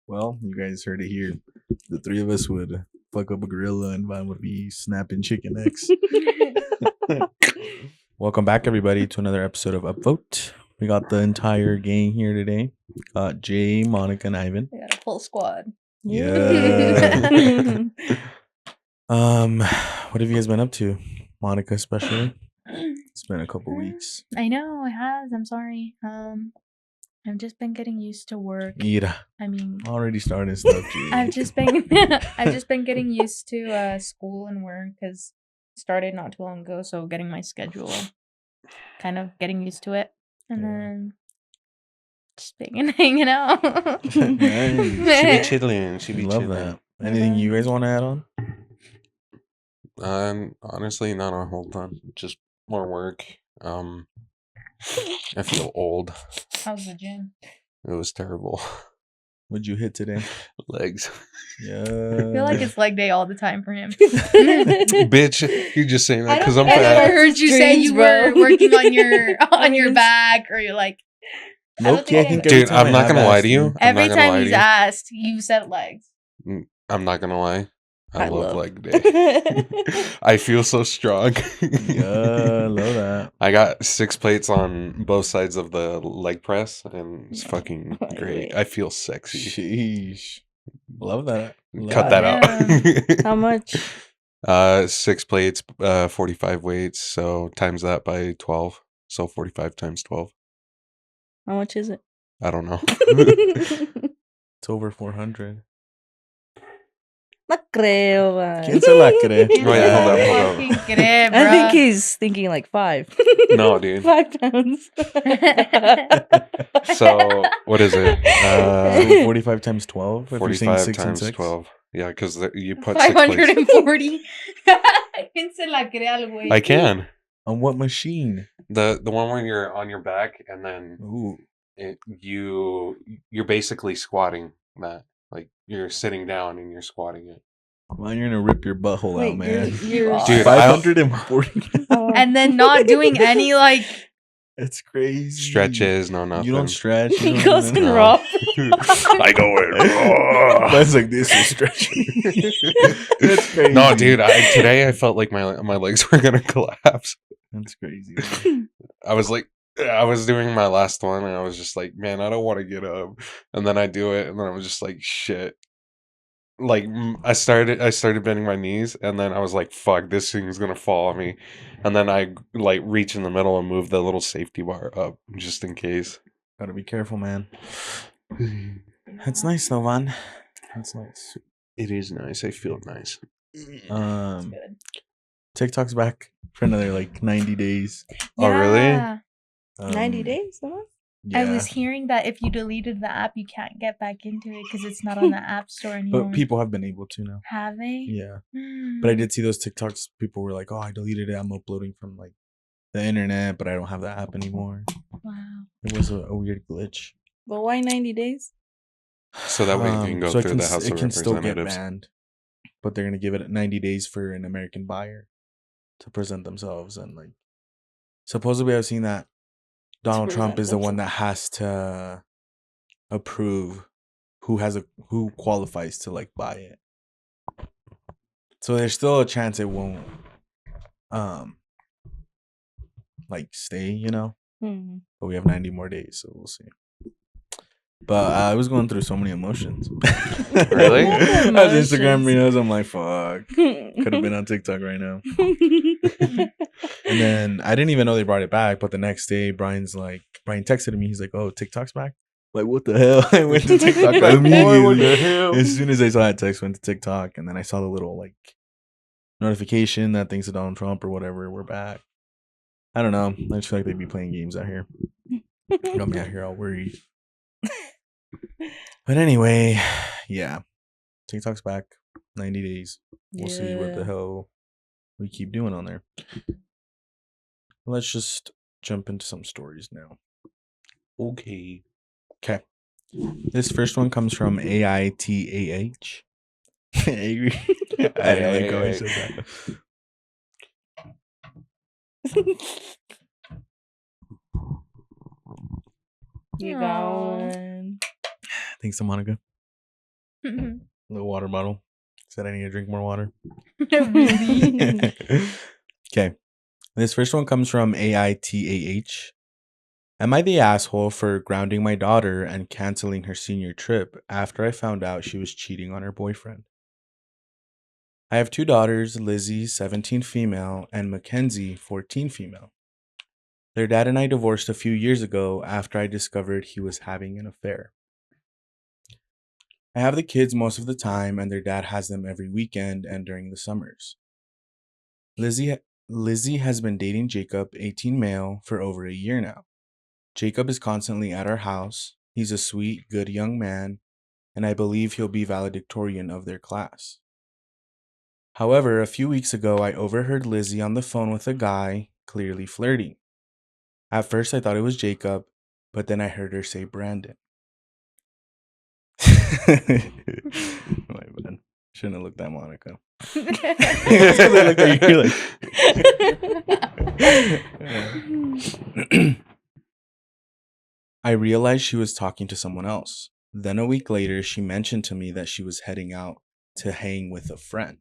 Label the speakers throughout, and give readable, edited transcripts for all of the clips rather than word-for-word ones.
Speaker 1: Well, you guys heard it here. The three of us would fuck up a gorilla and Vine would be snapping chicken necks. Welcome back, everybody, to another episode of Upvote. We got the entire gang here today. Got Jay, Monica, and Ivan.
Speaker 2: We got a full squad.
Speaker 1: Yeah. What have you guys been up to? Monica, especially. It's been a couple weeks.
Speaker 2: I know it has. I'm sorry. I've just been getting used to work.
Speaker 1: Mira,
Speaker 2: I mean,
Speaker 1: already started stuff, Jay.
Speaker 2: I've just been getting used to school and work because started not too long ago. So getting my schedule, kind of getting used to it, and then just being and hanging out.
Speaker 1: Nice.
Speaker 3: She be chilling. She be
Speaker 1: Love
Speaker 3: chilling.
Speaker 1: that. Anything you guys want to add on?
Speaker 3: Honestly, not a whole ton. Just more work. I feel old.
Speaker 2: How's the gym?
Speaker 3: It was terrible.
Speaker 1: What'd you hit today?
Speaker 3: Legs.
Speaker 1: Yeah.
Speaker 2: I feel like it's leg day all the time for him.
Speaker 3: Bitch, you're just saying that because I'm
Speaker 2: I never
Speaker 3: fat.
Speaker 2: heard you say you were working on your back or you're like.
Speaker 1: Low-key, I think every
Speaker 3: Dude,
Speaker 1: time
Speaker 3: I'm not
Speaker 1: I
Speaker 3: gonna
Speaker 1: have
Speaker 3: lie
Speaker 1: asked
Speaker 3: to you.
Speaker 2: Every time he's asked, you said legs.
Speaker 3: I'm not gonna lie. I love leg day. I feel so strong.
Speaker 1: Yeah, love that.
Speaker 3: I got 6 plates on both sides of the leg press, and it's fucking great. I feel sexy.
Speaker 1: Sheesh. Love that.
Speaker 3: Cut that out.
Speaker 4: How much?
Speaker 3: 6 plates, 45 weights. So times that by 12. So 45 times 12.
Speaker 4: How much is it?
Speaker 3: I don't know.
Speaker 1: It's over 400.
Speaker 4: No creo, man.
Speaker 1: ¿Quién se la cree?
Speaker 3: Wait, hold on.
Speaker 4: I think he's thinking like 5.
Speaker 3: No, dude.
Speaker 4: 5 pounds.
Speaker 3: So what is it?
Speaker 1: So 45 times 12? If you're saying
Speaker 3: 45
Speaker 1: 6 and
Speaker 3: times
Speaker 1: 6?
Speaker 3: 12. Yeah, because you put 6 plates.
Speaker 2: 540. ¿Quién se la cree al güey?
Speaker 3: I can.
Speaker 1: On what machine?
Speaker 3: The one where you're on your back and then
Speaker 1: Ooh.
Speaker 3: you're basically squatting that. Like you're sitting down and you're squatting it.
Speaker 1: Man, you're going to rip your butthole out, man.
Speaker 3: Dude,
Speaker 1: 540.
Speaker 2: And then not doing any like
Speaker 1: It's crazy.
Speaker 3: Stretches, no nothing.
Speaker 1: You don't stretch.
Speaker 4: He
Speaker 1: You don't
Speaker 4: goes
Speaker 1: do
Speaker 4: in
Speaker 1: nothing.
Speaker 4: raw.
Speaker 3: I go in raw.
Speaker 1: That's like this is stretching. That's crazy.
Speaker 3: No, dude. Today I felt like my legs were gonna collapse.
Speaker 1: That's crazy.
Speaker 3: I was doing my last one, and I was just like, man, I don't want to get up. And then I do it, and then I was just like, shit. Like I started bending my knees, and then I was like, fuck, this thing's gonna fall on me. And then I like reach in the middle and move the little safety bar up just in case.
Speaker 1: Gotta be careful, man. That's nice, though, man. That's nice.
Speaker 3: It is nice. I feel nice.
Speaker 1: TikTok's back for another like 90 days.
Speaker 3: Oh, really?
Speaker 2: Yeah.
Speaker 4: 90 days? No?
Speaker 1: Yeah.
Speaker 2: I was hearing that if you deleted the app, you can't get back into it because it's not on the app store anymore.
Speaker 1: But people have been able to now.
Speaker 2: Have they?
Speaker 1: Yeah.
Speaker 2: Mm.
Speaker 1: But I did see those TikToks. People were like, "Oh, I deleted it. I'm uploading from like the internet, but I don't have the app anymore."
Speaker 2: Wow.
Speaker 1: It was a weird glitch.
Speaker 4: But why 90 days?
Speaker 3: So that way you can go
Speaker 1: so
Speaker 3: through the House
Speaker 1: it
Speaker 3: of
Speaker 1: can still get
Speaker 3: Representatives.
Speaker 1: banned, but they're gonna give it 90 days for an American buyer to present themselves, and like supposedly I've seen that Donald Trump is the one that has to approve who qualifies to like buy it. So there's still a chance it won't like stay, you know.
Speaker 4: Hmm.
Speaker 1: But we have 90 more days, so we'll see. But I was going through so many emotions.
Speaker 3: Really?
Speaker 1: As Instagram reels, I'm like, fuck. Could have been on TikTok right now. And then I didn't even know they brought it back. But the next day, Brian texted me. He's like, "Oh, TikTok's back." Like, what the hell? I went to TikTok immediately. As soon as I saw that text, went to TikTok, and then I saw the little like notification that thanks to Donald Trump or whatever, we're back. I don't know. I just feel like they'd be playing games out here. Got me out here all worried. But anyway, yeah. TikTok's back. 90 days. We'll see what the hell we keep doing on there. Let's just jump into some stories now.
Speaker 3: Okay.
Speaker 1: Okay. This first one comes from AITAH. I didn't like how I said that.
Speaker 4: You got one.
Speaker 1: Thanks, Monica. Little water bottle. Said I need to drink more water.
Speaker 2: Really?
Speaker 1: Okay. This first one comes from AITAH. Am I the asshole for grounding my daughter and canceling her senior trip after I found out she was cheating on her boyfriend? I have 2 daughters, Lizzie, 17 female, and Mackenzie, 14 female. Their dad and I divorced a few years ago after I discovered he was having an affair. I have the kids most of the time, and their dad has them every weekend and during the summers. Lizzie has been dating Jacob, 18 male, for over a year now. Jacob is constantly at our house. He's a sweet, good young man, and I believe he'll be valedictorian of their class. However, a few weeks ago, I overheard Lizzie on the phone with a guy, clearly flirting. At first, I thought it was Jacob, but then I heard her say Brandon. My bad. Shouldn't have looked at Monica. It's 'cause I looked at you like. I realized she was talking to someone else. Then a week later, she mentioned to me that she was heading out to hang with a friend.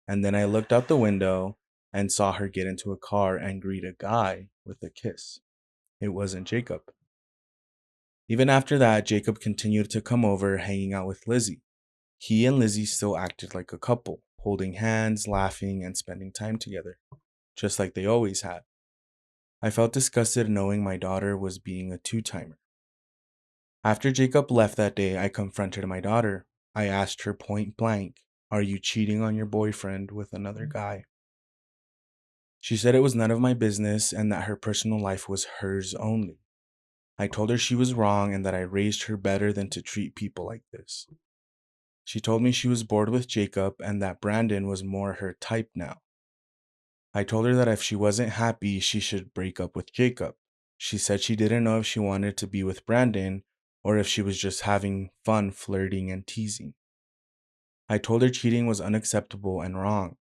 Speaker 1: And then I looked out the window and saw her get into a car and greet a guy with a kiss. It wasn't Jacob. Even after that, Jacob continued to come over, hanging out with Lizzie. He and Lizzie still acted like a couple, holding hands, laughing, and spending time together, just like they always had. I felt disgusted knowing my daughter was being a two-timer. After Jacob left that day, I confronted my daughter. I asked her point blank, "Are you cheating on your boyfriend with another guy?" She said it was none of my business and that her personal life was hers only. I told her she was wrong and that I raised her better than to treat people like this. She told me she was bored with Jacob and that Brandon was more her type now. I told her that if she wasn't happy, she should break up with Jacob. She said she didn't know if she wanted to be with Brandon or if she was just having fun flirting and teasing. I told her cheating was unacceptable and wrong,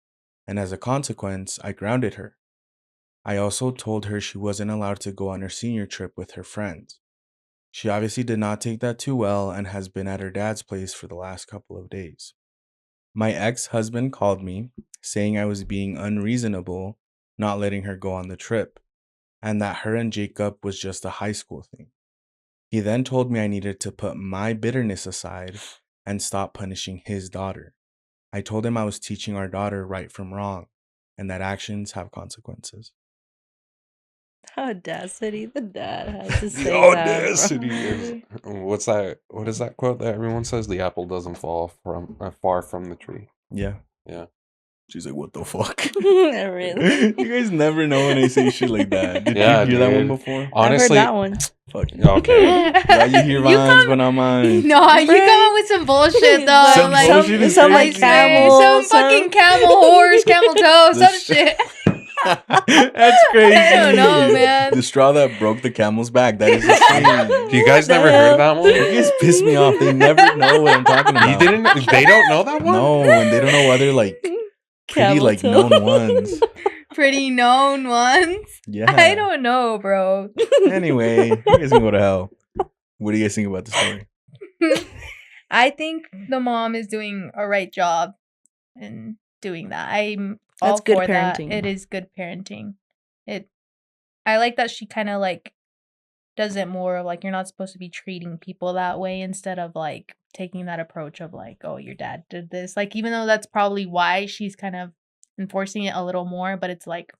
Speaker 1: and as a consequence, I grounded her. I also told her she wasn't allowed to go on her senior trip with her friends. She obviously did not take that too well and has been at her dad's place for the last couple of days. My ex-husband called me, saying I was being unreasonable, not letting her go on the trip, and that her and Jacob was just a high school thing. He then told me I needed to put my bitterness aside and stop punishing his daughter. I told him I was teaching our daughter right from wrong, and that actions have consequences.
Speaker 4: Audacity, the dad has to say
Speaker 3: The
Speaker 4: that.
Speaker 3: audacity
Speaker 4: bro.
Speaker 3: is what's that? What is that quote that everyone says? The apple doesn't fall from far from the tree.
Speaker 1: Yeah.
Speaker 3: Yeah.
Speaker 1: She's like, what the fuck?
Speaker 4: Really?
Speaker 1: You guys never know when I say shit like that. Did
Speaker 3: Yeah,
Speaker 1: you hear that one
Speaker 3: dude.
Speaker 1: before?
Speaker 3: Honestly,
Speaker 4: I've heard that one.
Speaker 1: Fuck you.
Speaker 3: okay.
Speaker 1: Yeah, you hear mine, but not mine.
Speaker 2: No, you
Speaker 4: Right?
Speaker 2: come up with some bullshit though.
Speaker 1: Some
Speaker 2: like
Speaker 1: bullshit is
Speaker 4: some
Speaker 1: crazy.
Speaker 4: like camel,
Speaker 2: some fucking camel horse, camel toe,
Speaker 1: The
Speaker 2: some
Speaker 1: sh-
Speaker 2: shit.
Speaker 1: That's crazy.
Speaker 2: I don't know, man.
Speaker 1: The straw that broke the camel's back. That is a thing.
Speaker 3: You guys
Speaker 4: What
Speaker 3: never
Speaker 4: the
Speaker 3: heard
Speaker 4: hell?
Speaker 3: that
Speaker 1: You
Speaker 3: one?
Speaker 1: guys piss me off. They never know what I'm talking about.
Speaker 3: You didn't? They don't know that one?
Speaker 1: No, and they don't know other like pretty
Speaker 4: Camel
Speaker 1: like
Speaker 4: toe.
Speaker 1: known ones.
Speaker 2: Pretty known ones.
Speaker 1: Yeah.
Speaker 2: I don't know, bro.
Speaker 1: Anyway, you guys can go to hell. What do you guys think about the story?
Speaker 2: I think the mom is doing a right job in doing that. I'm all
Speaker 4: That's good
Speaker 2: for that.
Speaker 4: parenting.
Speaker 2: It is good parenting. I like that she kind of like does it more like you're not supposed to be treating people that way instead of like taking that approach of like, oh, your dad did this. Like, even though that's probably why she's kind of enforcing it a little more, but it's like,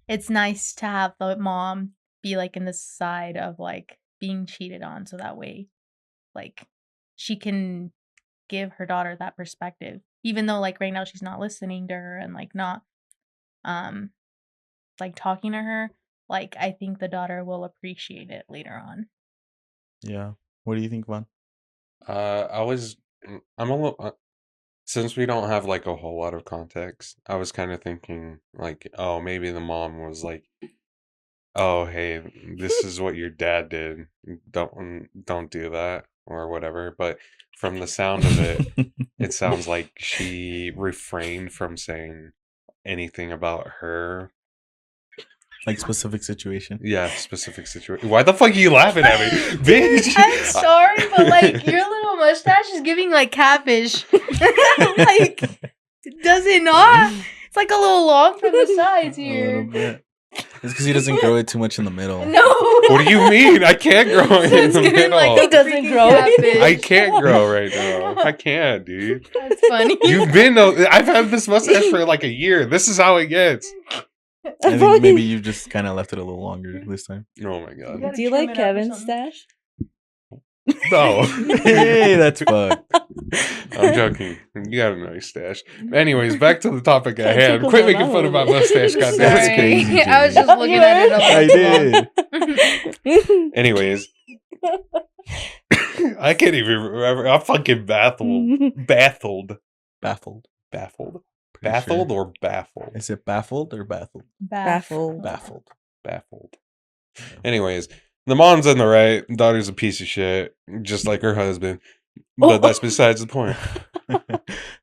Speaker 2: it's nice to have the mom be like in the side of like being cheated on. So that way, like, she can give her daughter that perspective, even though like right now she's not listening to her and like not, like talking to her. Like, I think the daughter will appreciate it later on.
Speaker 1: Yeah. What do you think, Vaughn?
Speaker 3: I'm a little, since we don't have like a whole lot of context, I was kind of thinking like, oh, maybe the mom was like, oh, hey, this is what your dad did. Don't do that or whatever. But from the sound of it, it sounds like she refrained from saying anything about her.
Speaker 1: Like specific situation.
Speaker 3: Yeah, specific situation. Why the fuck are you laughing at me, bitch?
Speaker 2: I'm sorry, but like your little mustache is giving like catfish. Like, does it not? It's like a little long from the sides
Speaker 1: A little
Speaker 2: here.
Speaker 1: bit. It's because he doesn't grow it too much in the middle.
Speaker 2: No.
Speaker 3: What do you mean? I can't grow
Speaker 2: So
Speaker 3: it in
Speaker 2: it's
Speaker 3: the
Speaker 2: giving,
Speaker 3: middle.
Speaker 2: like,
Speaker 4: He
Speaker 2: a
Speaker 4: doesn't
Speaker 2: freaking
Speaker 4: grow it.
Speaker 2: catfish.
Speaker 3: I can't grow right now. I can't, dude.
Speaker 2: That's funny.
Speaker 3: You've been. I've had this mustache for like a year. This is how it gets.
Speaker 1: I think maybe you just kind of left it a little longer this time.
Speaker 3: Oh my god.
Speaker 2: gotta
Speaker 4: Do you
Speaker 2: trim
Speaker 4: like
Speaker 2: it up or
Speaker 4: Kevin's
Speaker 2: something.
Speaker 4: stash?
Speaker 3: No.
Speaker 1: Hey, that's fucked.
Speaker 3: I'm joking. You got a nice stash. Anyways, back to the topic at
Speaker 4: Can't
Speaker 3: hand.
Speaker 4: tickle
Speaker 3: Quit
Speaker 4: my
Speaker 3: making fun of my
Speaker 4: mouth.
Speaker 3: mustache,
Speaker 1: That's
Speaker 3: goddamn.
Speaker 2: Sorry.
Speaker 1: crazy,
Speaker 2: I was
Speaker 1: Jamie.
Speaker 2: just looking at it.
Speaker 1: I
Speaker 3: Anyways, I can't even remember. I'm fucking baffled.
Speaker 1: Baffled.
Speaker 3: Baffled?
Speaker 1: Pretty
Speaker 3: Baffled
Speaker 1: sure.
Speaker 3: or baffled?
Speaker 1: Is it baffled or baffled?
Speaker 4: Baffled.
Speaker 1: Baffled.
Speaker 3: Baffled. Anyways, the mom's in the right. Daughter's a piece of shit, just like her husband. But that's besides the point.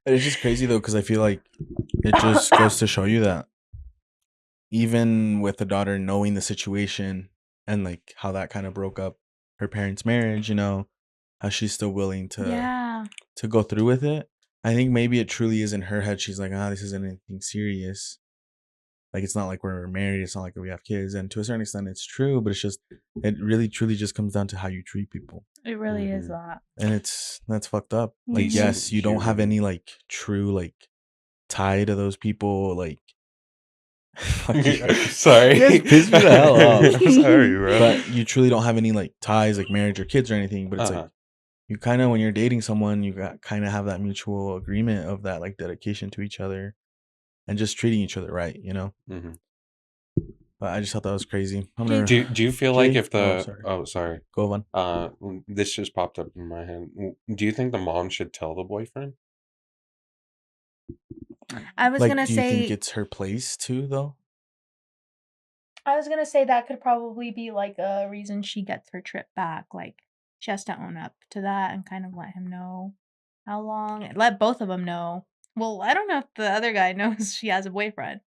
Speaker 1: It's just crazy though, because I feel like it just goes to show you that even with the daughter knowing the situation and like how that kind of broke up her parents' marriage, you know, how she's still willing to
Speaker 2: Yeah.
Speaker 1: to go through with it. I think maybe it truly is in her head. She's like, this isn't anything serious. Like, it's not like we're married. It's not like we have kids. And to a certain extent, it's true. But it's just, it really, truly just comes down to how you treat people.
Speaker 2: It really is that.
Speaker 1: And that's fucked up. Like,
Speaker 3: Decent
Speaker 1: yes, you don't have
Speaker 3: human.
Speaker 1: any, like, true, like, tie to those people. Like,
Speaker 3: Sorry.
Speaker 1: You guys pissed me the hell off.
Speaker 3: I'm sorry, bro.
Speaker 1: but you truly don't have any, like, ties, like marriage or kids or anything. But it's
Speaker 3: Uh-huh.
Speaker 1: like, you kind of, when you're dating someone, you got kind of have that mutual agreement of that, like, dedication to each other and just treating each other right, you know?
Speaker 3: Mhm.
Speaker 1: But I just thought that was crazy. I'm gonna
Speaker 3: Do you feel like
Speaker 1: Jay?
Speaker 3: if the
Speaker 1: sorry.
Speaker 3: sorry.
Speaker 1: go on.
Speaker 3: This just popped up in my head. Do you think the mom should tell the boyfriend?
Speaker 2: I was
Speaker 1: Like,
Speaker 2: gonna
Speaker 1: do you think
Speaker 2: say
Speaker 1: it's her place too, though?
Speaker 2: that could probably be like a reason she gets her trip back. Like she has to own up to that and kind of let him know how long. Let both of them know. Well, I don't know if the other guy knows she has a boyfriend,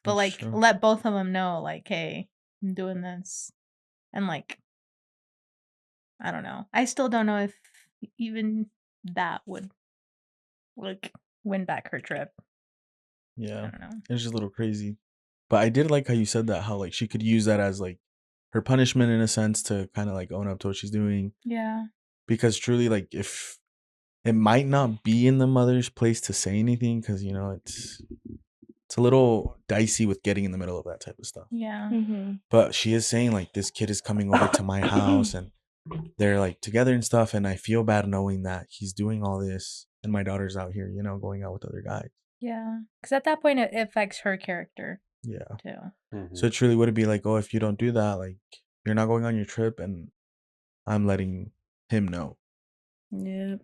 Speaker 2: but
Speaker 1: That's
Speaker 2: like
Speaker 1: true.
Speaker 2: let both of them know, like, hey, I'm doing this, and like, I don't know. I still don't know if even that would like win back her trip. I
Speaker 1: Yeah,
Speaker 2: don't know.
Speaker 1: it's just a little crazy. But I did like how you said that, how like she could use that as like her punishment in a sense to kind of like own up to what she's doing.
Speaker 2: Yeah.
Speaker 1: Because truly, like, if it might not be in the mother's place to say anything, because you know it's a little dicey with getting in the middle of that type of stuff.
Speaker 2: Yeah.
Speaker 4: Mm-hmm.
Speaker 1: But she is saying like, this kid is coming over to my house and they're like together and stuff, and I feel bad knowing that he's doing all this and my daughter's out here, you know, going out with other guys.
Speaker 2: Yeah. Because at that point, it affects her character
Speaker 1: Yeah.
Speaker 2: too.
Speaker 3: Mhm.
Speaker 1: So it truly would be like, oh, if you don't do that, like, you're not going on your trip, and I'm letting him know.
Speaker 4: Yep.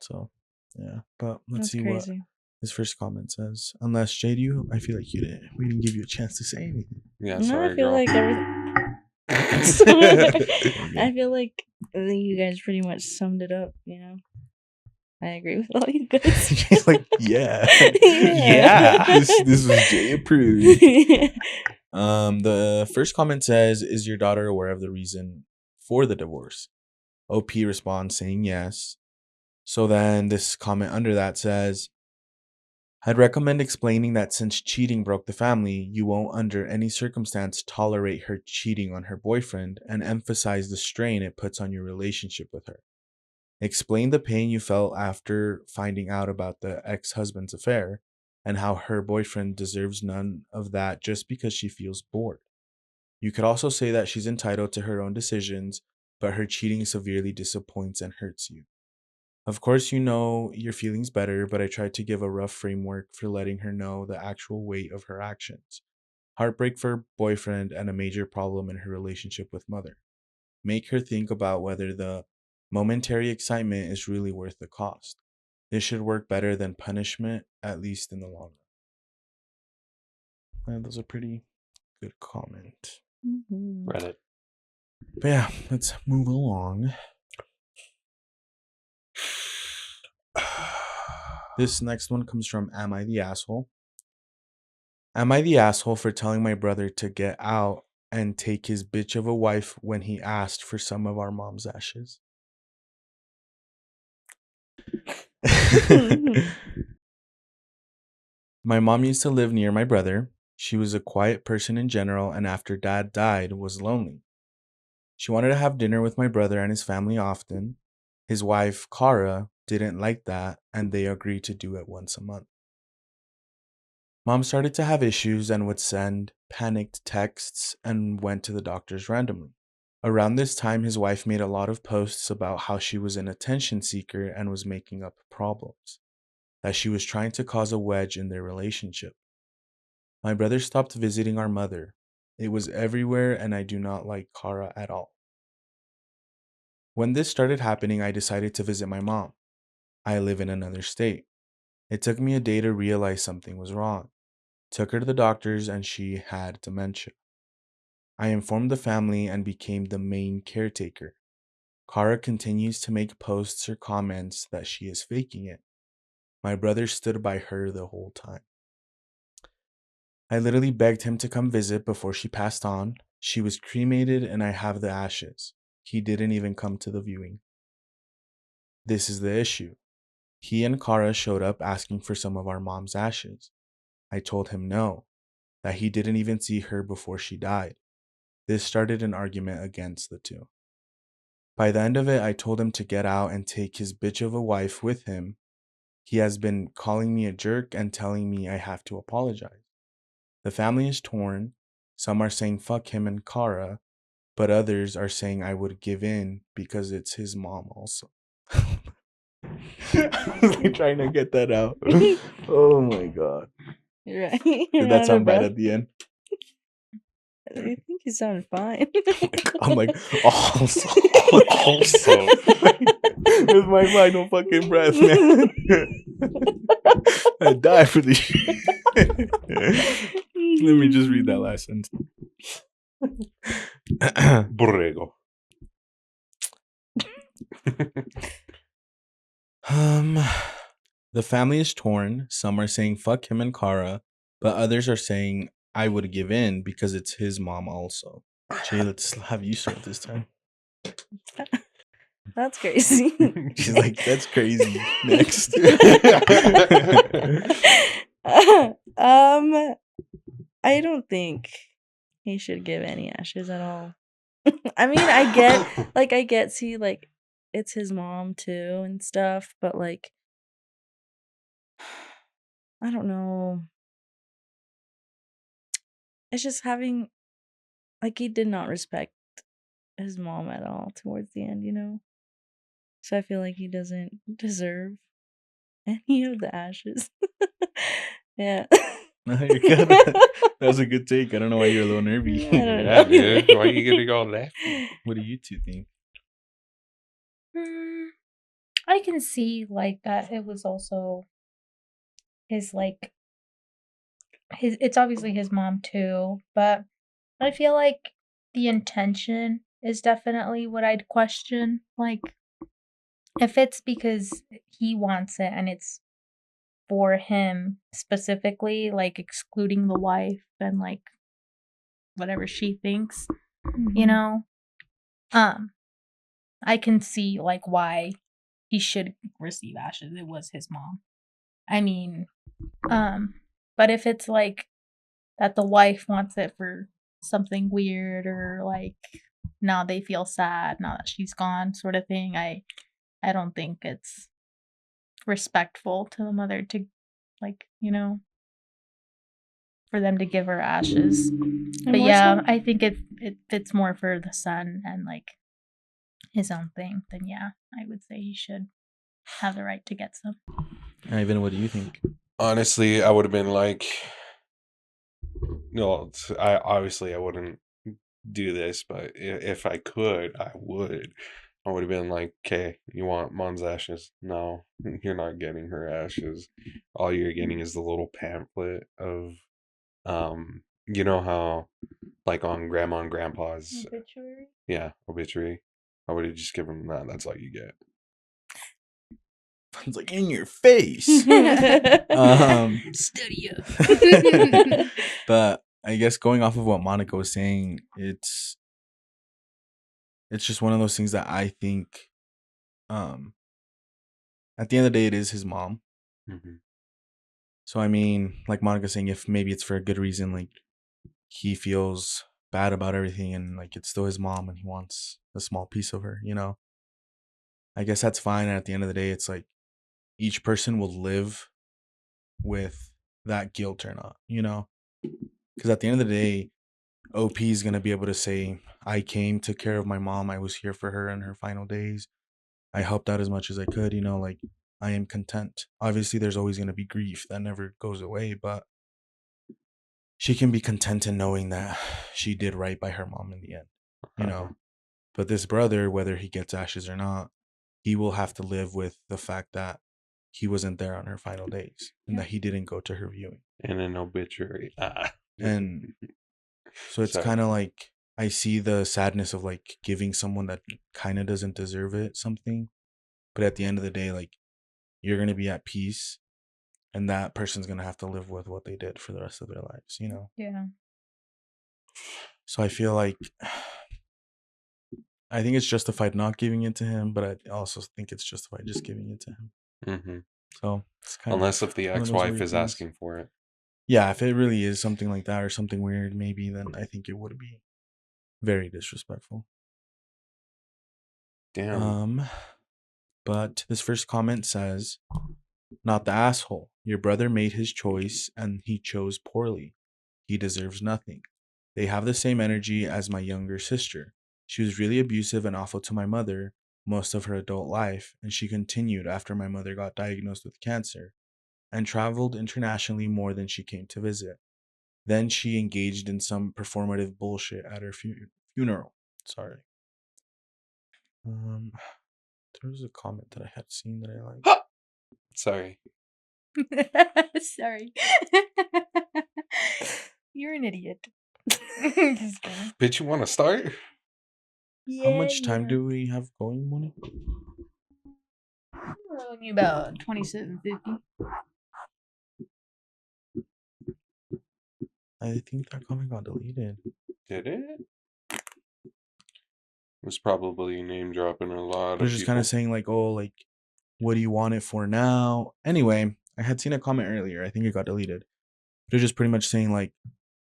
Speaker 1: So yeah, but let's
Speaker 4: That's
Speaker 1: see what
Speaker 4: crazy.
Speaker 1: his first comment says. Unless Jade, I feel like we didn't give you a chance to say anything.
Speaker 3: Yeah,
Speaker 4: No,
Speaker 3: sorry,
Speaker 4: I feel
Speaker 3: girl.
Speaker 4: like I feel like you guys pretty much summed it up, you know. I agree with all you guys.
Speaker 1: She's like, yeah.
Speaker 4: Yeah.
Speaker 1: This was Jay approved. The first comment says, is your daughter aware of the reason for the divorce? OP responds saying yes. So then this comment under that says, I'd recommend explaining that since cheating broke the family, you won't under any circumstance tolerate her cheating on her boyfriend, and emphasize the strain it puts on your relationship with her. Explain the pain you felt after finding out about the ex-husband's affair, and how her boyfriend deserves none of that just because she feels bored. You could also say that she's entitled to her own decisions, but her cheating severely disappoints and hurts you. Of course, you know your feelings better, but I tried to give a rough framework for letting her know the actual weight of her actions. Heartbreak for her boyfriend and a major problem in her relationship with mother. Make her think about whether the momentary excitement is really worth the cost. This should work better than punishment, at least in the long run. And those are pretty good comment.
Speaker 4: Mhm.
Speaker 3: Reddit.
Speaker 1: But yeah, let's move along. This next one comes from Am I the Asshole? Am I the asshole for telling my brother to get out and take his bitch of a wife when he asked for some of our mom's ashes? My mom used to live near my brother. She was a quiet person in general, and after dad died, was lonely. She wanted to have dinner with my brother and his family often. His wife, Kara, didn't like that, and they agreed to do it once a month. Mom started to have issues and would send panicked texts and went to the doctors randomly. Around this time, his wife made a lot of posts about how she was an attention seeker and was making up problems, that she was trying to cause a wedge in their relationship. My brother stopped visiting our mother. It was everywhere, and I do not like Kara at all. When this started happening, I decided to visit my mom. I live in another state. It took me a day to realize something was wrong. Took her to the doctors, and she had dementia. I informed the family and became the main caretaker. Kara continues to make posts or comments that she is faking it. My brother stood by her the whole time. I literally begged him to come visit before she passed on. She was cremated and I have the ashes. He didn't even come to the viewing. This is the issue. He and Kara showed up asking for some of our mom's ashes. I told him no, that he didn't even see her before she died. This started an argument against the two. By the end of it, I told him to get out and take his bitch of a wife with him. He has been calling me a jerk and telling me I have to apologize. The family is torn. Some are saying fuck him and Kara, but others are saying I would give in because it's his mom also. I was like trying to get that out. Oh my god.
Speaker 4: You're right.
Speaker 1: Did that sound bad at the end?
Speaker 4: I think you sounded fine.
Speaker 1: I'm like, also.
Speaker 3: Also.
Speaker 1: With my final fucking breath, man. I die for this shit. Let me just read that last sentence.
Speaker 3: Borrego.
Speaker 1: The family is torn. Some are saying fuck him and Kara, but others are saying I would give in because it's his mom also. Jay, let's have you start this time.
Speaker 4: That's crazy.
Speaker 1: She's like, that's crazy. Next.
Speaker 4: I don't think he should give any ashes at all. I mean, I get, see, like, it's his mom too and stuff, but like, I don't know. It's just having, like, he did not respect his mom at all towards the end, you know? So I feel like he doesn't deserve any of the ashes. Yeah.
Speaker 1: No, you're good. That was a good take. I don't know why you're a little nervy.
Speaker 4: I don't know.
Speaker 3: Yeah, dude. Why you getting all laughing?
Speaker 1: What do you two think?
Speaker 2: I can see like that it was also his like his it's obviously his mom too, but I feel like the intention is definitely what I'd question. Like if it's because he wants it and it's for him specifically, like excluding the wife and like whatever she thinks, you know, I can see like why he should receive ashes. It was his mom. I mean, but if it's like that the wife wants it for something weird or like now they feel sad now that she's gone sort of thing, I don't think it's respectful to the mother to like, you know, for them to give her ashes. But yeah, I think if it's more for the son and like his own thing, then yeah, I would say he should have the right to get some.
Speaker 1: Ivan, what do you think?
Speaker 3: Honestly, I would have been like, no, I wouldn't do this, but if I could, I would. I would have been like, okay, you want mom's ashes? No, you're not getting her ashes. All you're getting is the little pamphlet of, you know how, like on grandma and grandpa's,
Speaker 2: Obituary?
Speaker 3: yeah, obituary. I would have just given them that. That's all you get.
Speaker 1: It's like in your face.
Speaker 2: Study up.
Speaker 1: But I guess going off of what Monica was saying, it's just one of those things that I think at the end of the day, it is his mom.
Speaker 3: Mhm.
Speaker 1: So I mean, like Monica saying, if maybe it's for a good reason, like he feels bad about everything, and like it's still his mom, and he wants a small piece of her, you know. I guess that's fine. And at the end of the day, it's like each person will live with that guilt or not, you know. Because at the end of the day, OP is gonna be able to say, "I came, took care of my mom. I was here for her in her final days. I helped out as much as I could, you know, like I am content." Obviously, there's always going to be grief that never goes away, but she can be content in knowing that she did right by her mom in the end, you know. But this brother, whether he gets ashes or not, he will have to live with the fact that he wasn't there on her final days and that he didn't go to her viewing.
Speaker 3: And an obituary.
Speaker 1: And so it's
Speaker 3: Sorry.
Speaker 1: kind of like I see the sadness of like giving someone that kind of doesn't deserve it something. But at the end of the day, like you're going to be at peace, and that person's going to have to live with what they did for the rest of their lives, you know?
Speaker 2: Yeah.
Speaker 1: So I feel like I think it's justified not giving it to him, but I also think it's justified just giving it to him.
Speaker 3: Mm-hmm.
Speaker 1: So it's kind
Speaker 3: Unless if the
Speaker 1: one of those
Speaker 3: ex-wife
Speaker 1: weird
Speaker 3: is
Speaker 1: things.
Speaker 3: asking for it.
Speaker 1: Yeah, if it really is something like that or something weird, maybe then I think it would be very disrespectful.
Speaker 3: Damn.
Speaker 1: But this first comment says, "Not the asshole. Your brother made his choice and he chose poorly. He deserves nothing. They have the same energy as my younger sister. She was really abusive and awful to my mother most of her adult life, and she continued after my mother got diagnosed with cancer and traveled internationally more than she came to visit. Then she engaged in some performative bullshit at her funeral." Sorry. There was a comment that I had seen that I liked.
Speaker 3: Sorry.
Speaker 2: Sorry. You're an idiot. Just kidding.
Speaker 3: Bitch, you want to start?
Speaker 1: How much time do we have going, Moni?
Speaker 2: We're only about 27:50.
Speaker 1: I think that comment got deleted.
Speaker 3: Did it? It was probably name dropping a lot
Speaker 1: It was
Speaker 3: of
Speaker 1: just kind of saying like, "Oh, like, what do you want it for now?" Anyway, I had seen a comment earlier. I think it got deleted. They're just pretty much saying like,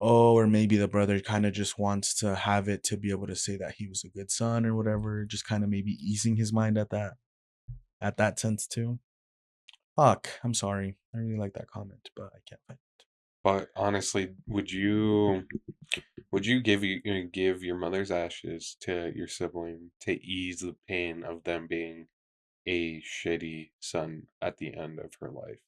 Speaker 1: "Oh, or maybe the brother kind of just wants to have it to be able to say that he was a good son or whatever." Just kind of maybe easing his mind at that sense too. Fuck, I'm sorry. I really like that comment, but I can't find it.
Speaker 3: But honestly, would you give your mother's ashes to your sibling to ease the pain of them being a shitty son at the end of her life?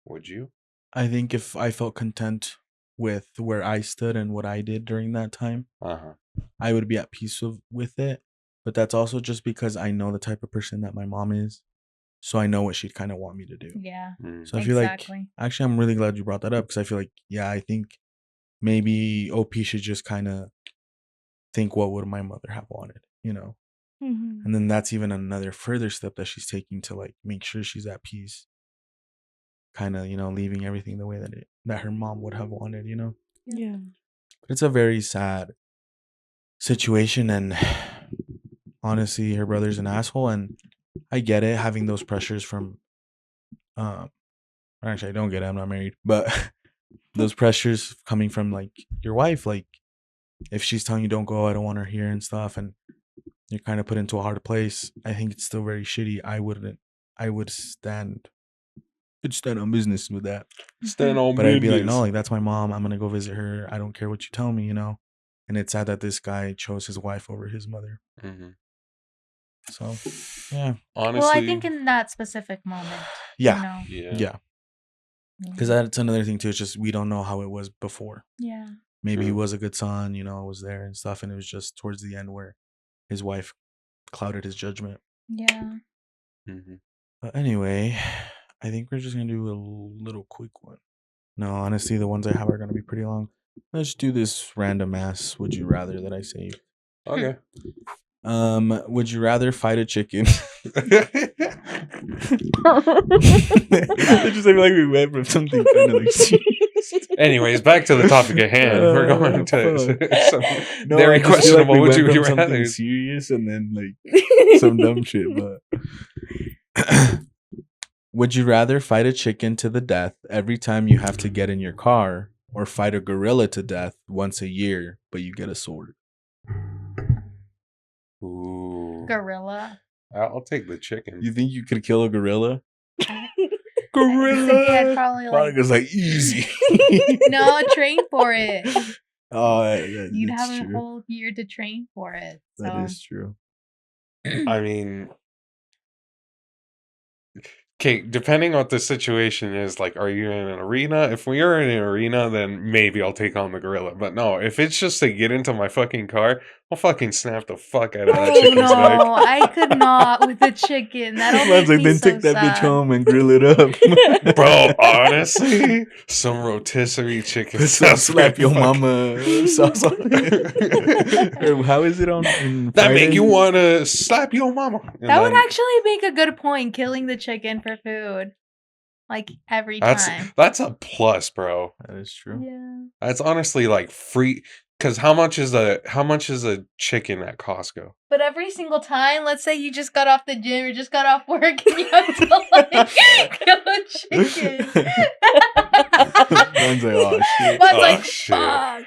Speaker 3: Would you?
Speaker 1: I think if I felt content with where I stood and what I did during that time, I would be at peace with it. But that's also just because I know the type of person that my mom is. So I know what she'd kind of want me to do.
Speaker 2: Yeah.
Speaker 1: So I feel
Speaker 2: Exactly.
Speaker 1: like, actually, I'm really glad you brought that up because I feel like, yeah, I think maybe OP should just kind of think what would my mother have wanted, you know?
Speaker 4: Mhm.
Speaker 1: And then that's even another further step that she's taking to like make sure she's at peace. Kind of, you know, leaving everything the way that her mom would have wanted, you know?
Speaker 4: Yeah.
Speaker 1: But it's a very sad situation, and honestly, her brother's an asshole, and I get it, having those pressures from actually I don't get it, I'm not married, but those pressures coming from like your wife, like if she's telling you don't go, I don't want her here and stuff, and you're kind of put into a hard place, I think it's still very shitty. I would stand on business with that.
Speaker 3: Stand on
Speaker 1: But
Speaker 3: business.
Speaker 1: I'd be like, no, like that's my mom. I'm gonna go visit her. I don't care what you tell me, you know. And it's sad that this guy chose his wife over his mother. So, yeah.
Speaker 3: Honestly,
Speaker 2: Well, I think in that specific moment.
Speaker 1: Yeah.
Speaker 2: You know,
Speaker 1: Yeah. Because that's another thing too. It's just we don't know how it was before.
Speaker 2: Yeah.
Speaker 1: Maybe he
Speaker 3: True.
Speaker 1: was a good son, you know, was there and stuff, and it was just towards the end where his wife clouded his judgment.
Speaker 2: Yeah.
Speaker 1: But anyway, I think we're just gonna do a little quick one. No, honestly, the ones I have are gonna be pretty long. Let's do this random ass would you rather that I saved.
Speaker 3: Okay.
Speaker 1: Would you rather fight a chicken? It just seemed like we went from something kind of like serious.
Speaker 3: Anyways, back to the topic at hand. We're going to some
Speaker 1: No,
Speaker 3: very
Speaker 1: I just feel
Speaker 3: questionable.
Speaker 1: we
Speaker 3: Would
Speaker 1: went
Speaker 3: you
Speaker 1: from something
Speaker 3: rather?
Speaker 1: serious and then like some dumb shit, but Would you rather fight a chicken to the death every time you have to get in your car, or fight a gorilla to death once a year, but you get a sword?
Speaker 3: Ooh.
Speaker 2: Gorilla.
Speaker 3: I'll take the chicken.
Speaker 1: You think you could kill a gorilla?
Speaker 2: I'd say I'd probably like
Speaker 1: Monica's like, easy.
Speaker 2: no train for it.
Speaker 1: Oh,
Speaker 2: You'd
Speaker 1: that's
Speaker 2: have a
Speaker 1: true.
Speaker 2: whole year to train for it. So
Speaker 1: That is true.
Speaker 3: I mean, okay, depending on what the situation is, like, are you in an arena? If we are in an arena, then maybe I'll take on the gorilla. But no, if it's just to get into my fucking car, I'll fucking snap the fuck out of that
Speaker 2: oh
Speaker 3: chicken's
Speaker 2: no,
Speaker 3: neck.
Speaker 2: I could not with the chicken. That'll
Speaker 1: Man's
Speaker 2: make
Speaker 1: like,
Speaker 2: me
Speaker 1: then
Speaker 2: so
Speaker 1: take that bitch
Speaker 2: sad.
Speaker 1: home and grill it up.
Speaker 3: Bro, honestly, some rotisserie chicken
Speaker 1: Put some
Speaker 3: sounds
Speaker 1: slap
Speaker 3: pretty
Speaker 1: your
Speaker 3: fucking-
Speaker 1: mama sauce on it. Or how is it on? In
Speaker 3: That make you
Speaker 1: Fridays?
Speaker 3: want to slap your mama. And
Speaker 2: That would
Speaker 3: then-
Speaker 2: actually make a good point, killing the chicken for food. Like every time.
Speaker 3: That's a plus, bro.
Speaker 1: That is true.
Speaker 2: Yeah.
Speaker 3: That's honestly like free. Because how much is a chicken at Costco?
Speaker 2: But every single time, let's say you just got off the gym or just got off work and you have to like kill a chicken.
Speaker 1: Man's like, oh shit.
Speaker 2: Man's
Speaker 3: Oh,
Speaker 2: like,
Speaker 3: shit.
Speaker 2: fuck.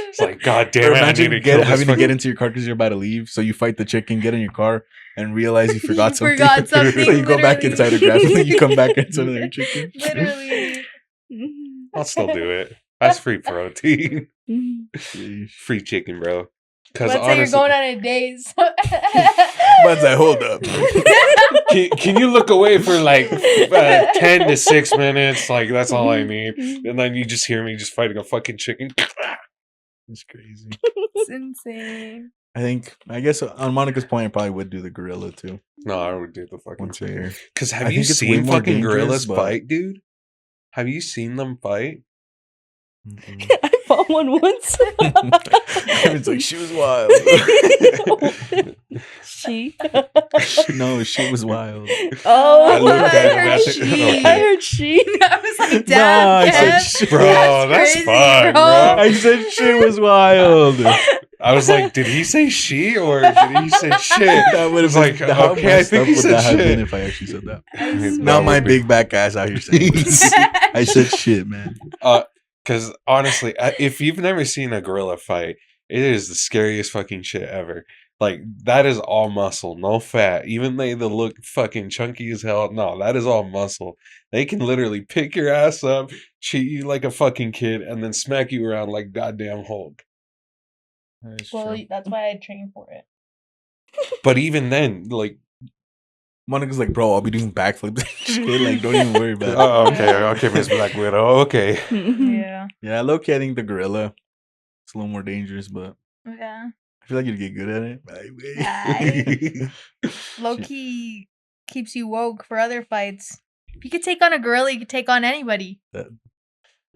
Speaker 3: It's like, God
Speaker 1: Or
Speaker 3: damn it! I
Speaker 1: imagine
Speaker 3: need to kill this
Speaker 1: having to
Speaker 3: fucking-
Speaker 1: get into your car because you're about to leave. So you fight the chicken, get in your car, and realize you forgot
Speaker 2: You
Speaker 1: something.
Speaker 2: forgot something,
Speaker 1: So you go back
Speaker 2: literally.
Speaker 1: inside and grab something. You come back into another chicken.
Speaker 2: Literally.
Speaker 3: I'll still do it. That's free protein.
Speaker 1: Sheesh.
Speaker 3: Free chicken, bro. Because
Speaker 2: Let's say you're
Speaker 3: honestly,
Speaker 2: going on a date.
Speaker 1: Man's like, hold up.
Speaker 3: can you look away for like 10 to 6 minutes? Like, that's all I need. And then you just hear me just fighting a fucking chicken.
Speaker 1: It's crazy.
Speaker 2: It's insane.
Speaker 1: I guess on Monica's point, I probably would do the gorilla too.
Speaker 3: No, I would do the fucking
Speaker 1: Once a
Speaker 3: chicken.
Speaker 1: year.
Speaker 3: Because
Speaker 1: I
Speaker 3: have you
Speaker 1: think it's way
Speaker 3: seen
Speaker 1: more
Speaker 3: fucking
Speaker 1: dangerous,
Speaker 3: gorillas
Speaker 1: but-
Speaker 3: fight, dude? Have you seen them fight?
Speaker 1: Mm-mm.
Speaker 4: I fought one once.
Speaker 1: It's like, she was wild.
Speaker 4: She.
Speaker 1: No, she was wild.
Speaker 4: Oh,
Speaker 3: I looked at
Speaker 2: I
Speaker 3: him.
Speaker 2: heard
Speaker 3: That's
Speaker 2: she.
Speaker 4: I heard she.
Speaker 2: I was like,
Speaker 1: Nah,
Speaker 2: damn,
Speaker 1: I said
Speaker 2: Kev.
Speaker 1: shit.
Speaker 3: Bro, that's
Speaker 2: crazy,
Speaker 3: fine,
Speaker 2: bro.
Speaker 3: bro.
Speaker 1: I said she was wild.
Speaker 3: I was like, did he say she or did he say shit?
Speaker 1: That would have
Speaker 3: It's like,
Speaker 1: been how
Speaker 3: okay, I
Speaker 1: messed
Speaker 3: think
Speaker 1: up
Speaker 3: he
Speaker 1: would
Speaker 3: said
Speaker 1: that have been
Speaker 3: shit.
Speaker 1: if I actually said that.
Speaker 3: That
Speaker 1: Not
Speaker 3: would
Speaker 1: my
Speaker 3: be-
Speaker 1: big back ass out here saying that. I said shit, man.
Speaker 3: Because honestly, if you've never seen a gorilla fight, it is the scariest fucking shit ever. Like, that is all muscle, no fat. Even they look fucking chunky as hell. No, that is all muscle. They can literally pick your ass up, treat you like a fucking kid, and then smack you around like goddamn Hulk.
Speaker 1: That is
Speaker 2: Well,
Speaker 1: true.
Speaker 2: that's why I trained for it.
Speaker 3: But even then, like,
Speaker 1: Monica's like, bro, I'll be doing backflips and shit. Like, don't even worry about it.
Speaker 3: oh, okay, Miss Black Widow, okay.
Speaker 2: Yeah.
Speaker 1: Yeah, low-key, I think the gorilla. It's a little more dangerous, but
Speaker 2: Yeah.
Speaker 1: I feel like you'd get good at it.
Speaker 2: Low key keeps you woke for other fights. If you could take on a gorilla, you could take on anybody.
Speaker 3: Man,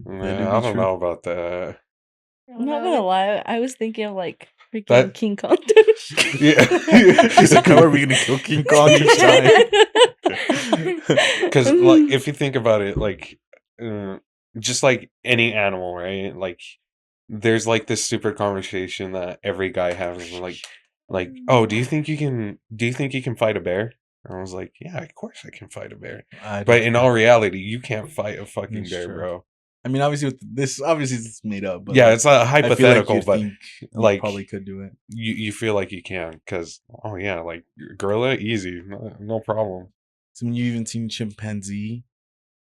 Speaker 1: That'd be
Speaker 3: I don't
Speaker 1: true.
Speaker 3: know about that.
Speaker 4: I'm not gonna lie. I was thinking of like freaking
Speaker 3: That-
Speaker 4: King Kong. douche.
Speaker 3: Yeah.
Speaker 1: She's like, how are we gonna kill King Kong each time?
Speaker 3: Because like, if you think about it, like, just like any animal, right? Like, there's like this stupid conversation that every guy has, like, oh, do you think you can fight a bear? And I was like, yeah, of course I can fight a bear. But in all reality, you can't fight a fucking
Speaker 1: That's
Speaker 3: bear,
Speaker 1: true.
Speaker 3: bro.
Speaker 1: I mean, obviously, with this, it's made up. But
Speaker 3: Yeah,
Speaker 1: like,
Speaker 3: it's a
Speaker 1: I feel like
Speaker 3: hypothetical,
Speaker 1: you'd
Speaker 3: but
Speaker 1: think you
Speaker 3: like-
Speaker 1: probably could do it.
Speaker 3: you feel like you can, because oh yeah, like gorilla, easy, no problem.
Speaker 1: So when you even seen chimpanzee,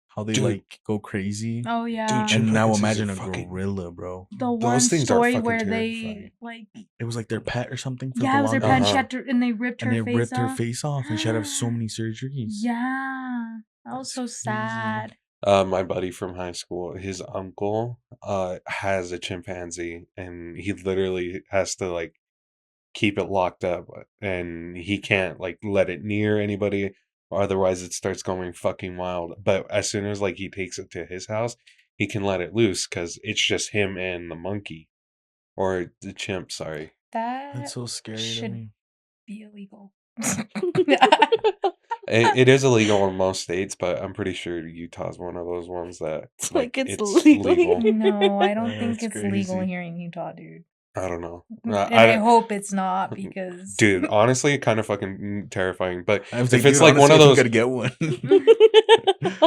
Speaker 1: how they
Speaker 3: Dude.
Speaker 1: like go crazy.
Speaker 2: Oh yeah.
Speaker 3: Dude,
Speaker 1: And now
Speaker 3: chimpanzees
Speaker 1: imagine
Speaker 3: are
Speaker 1: a
Speaker 3: fucking-
Speaker 1: gorilla, bro.
Speaker 2: the one
Speaker 3: those things are
Speaker 2: story
Speaker 3: fucking
Speaker 2: where
Speaker 3: terrifying.
Speaker 2: they like
Speaker 1: It was like their pet or something. For
Speaker 2: yeah,
Speaker 1: the
Speaker 2: it was their
Speaker 1: longest
Speaker 2: pet. She
Speaker 3: Uh-huh.
Speaker 2: had to, and they ripped
Speaker 1: and
Speaker 2: her
Speaker 1: they
Speaker 2: face
Speaker 1: ripped
Speaker 2: off.
Speaker 1: her face off, and she had to have so many surgeries.
Speaker 2: Yeah, that was so
Speaker 1: That's crazy.
Speaker 2: sad.
Speaker 3: My buddy from high school, his uncle has a chimpanzee, and he literally has to like keep it locked up, and he can't like let it near anybody, or otherwise it starts going fucking wild. But as soon as like he takes it to his house, he can let it loose because it's just him and the monkey, or the chimp. Sorry.
Speaker 2: That
Speaker 1: That's so scary to
Speaker 2: should
Speaker 1: me.
Speaker 2: be illegal.
Speaker 3: It is illegal in most states, but I'm pretty sure Utah's one of those ones that
Speaker 4: It's like it's legal.
Speaker 2: No, I don't
Speaker 1: Yeah,
Speaker 2: think
Speaker 1: it's
Speaker 2: it's legal
Speaker 1: crazy.
Speaker 2: here in Utah, dude.
Speaker 3: I don't know.
Speaker 2: And I hope it's not because
Speaker 3: Dude, honestly, kind of fucking terrifying. But
Speaker 1: I was
Speaker 3: if
Speaker 1: like,
Speaker 3: it's
Speaker 1: dude,
Speaker 3: like one
Speaker 1: honestly,
Speaker 3: of
Speaker 1: I
Speaker 3: those,
Speaker 1: think I'd get one.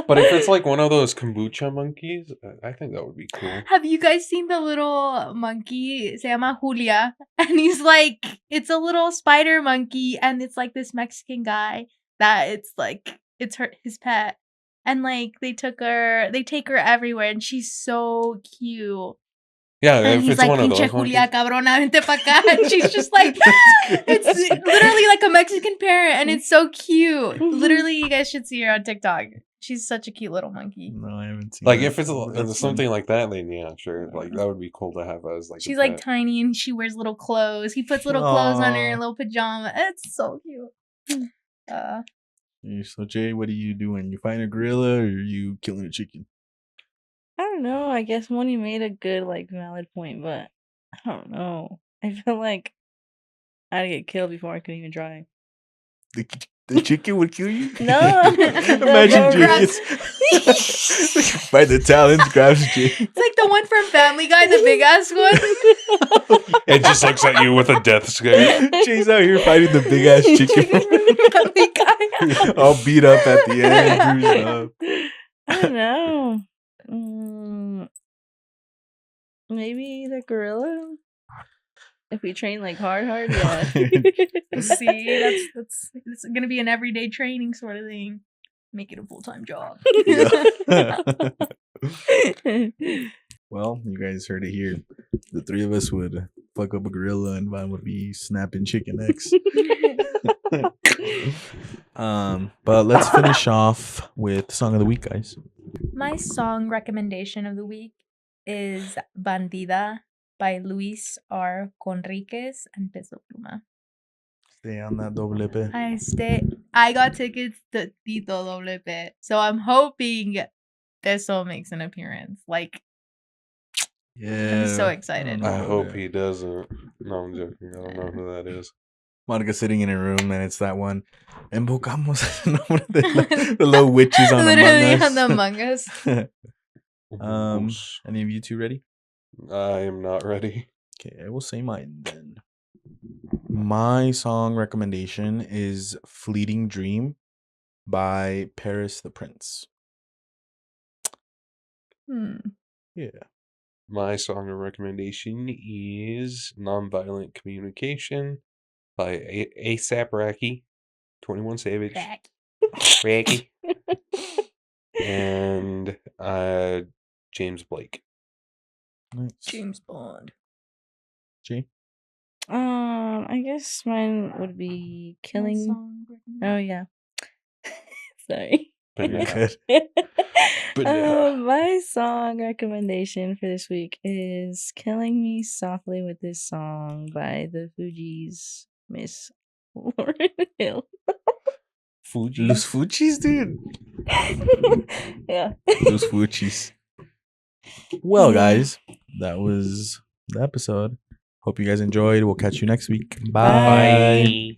Speaker 3: but if it's like one of those kombucha monkeys, I think that would be cool.
Speaker 2: Have you guys seen the little monkey? Se llama Julia. And he's like, it's a little spider monkey. And it's like this Mexican guy that it's like, it's his pet. And like, they take her everywhere. And she's so cute.
Speaker 3: Yeah,
Speaker 2: And
Speaker 3: if
Speaker 2: he's
Speaker 3: it's
Speaker 2: like,
Speaker 3: one of
Speaker 2: pinche
Speaker 3: those
Speaker 2: Julia,
Speaker 3: monkeys.
Speaker 2: cabrona, vente pa' acá. And she's just like, it's literally like a Mexican parrot. And it's so cute. Literally, you guys should see her on TikTok. She's such a cute little monkey.
Speaker 1: No, I haven't seen.
Speaker 3: Like
Speaker 1: that.
Speaker 3: if it's
Speaker 1: That's
Speaker 3: something
Speaker 1: funny.
Speaker 3: like that, then yeah, sure. Like that would be cool to have as like.
Speaker 2: She's
Speaker 3: a
Speaker 2: like
Speaker 3: pet.
Speaker 2: tiny and she wears little clothes. He puts little clothes on her,
Speaker 1: Aw.
Speaker 2: little pajama. It's so cute.
Speaker 1: So Jay, what are you doing? You fighting a gorilla or are you killing a chicken?
Speaker 4: I don't know. I guess Moni made a good, like, valid point, but I don't know. I feel like I'd get killed before I could even try.
Speaker 1: The chicken would kill you?
Speaker 4: No.
Speaker 1: Imagine Jay gets by the talons, grabs Jay.
Speaker 2: It's like the one from Family Guy, the big ass one.
Speaker 3: It just looks at you with a death scare.
Speaker 1: Jay's out here fighting the big ass chicken.
Speaker 2: Family Guy.
Speaker 1: All beat up at the end. bruised up.
Speaker 4: I don't know. Maybe the gorilla? If we train like hard, yeah.
Speaker 2: See, that's it's gonna be an everyday training sort of thing. Make it a full-time job.
Speaker 1: Well, you guys heard it here. The three of us would fuck up a gorilla and Vine would be snapping chicken necks. But let's finish off with song of the week, guys.
Speaker 2: My song recommendation of the week is Bandida by Luis R. Conriquez and Peso Pluma.
Speaker 1: Stay on that double lip.
Speaker 2: I got tickets to Tito Doble P, so I'm hoping Peso makes an appearance. Like,
Speaker 1: Yeah.
Speaker 2: I'm so excited.
Speaker 3: I hope he doesn't. No, I'm joking. I don't know who that is.
Speaker 1: Monica's sitting in her room and it's that one. Embocamos the little witches on
Speaker 2: Literally
Speaker 1: Among Us.
Speaker 2: on the Among Us.
Speaker 1: Any of you two ready?
Speaker 3: I am not ready.
Speaker 1: Okay, I will say mine then. My song recommendation is Fleeting Dream by Paris the Prince. Yeah.
Speaker 3: My song of recommendation is Nonviolent Communication by ASAP Rocky, 21 Savage, Rocky, and James Blake.
Speaker 1: Nice.
Speaker 2: James Bond.
Speaker 1: G?
Speaker 4: I guess mine would be Killing. Oh yeah. Sorry.
Speaker 3: But
Speaker 1: You're
Speaker 3: yeah.
Speaker 1: good. But yeah.
Speaker 4: My song recommendation for this week is Killing Me Softly with This Song by the Fugees, Miss Lauryn Hill.
Speaker 3: Fuji.
Speaker 1: Los Fuchis, dude.
Speaker 4: Yeah.
Speaker 1: Los Fuchis. Well,
Speaker 4: Yeah.
Speaker 1: guys, that was the episode. Hope you guys enjoyed. We'll catch you next week. Bye.
Speaker 4: Bye.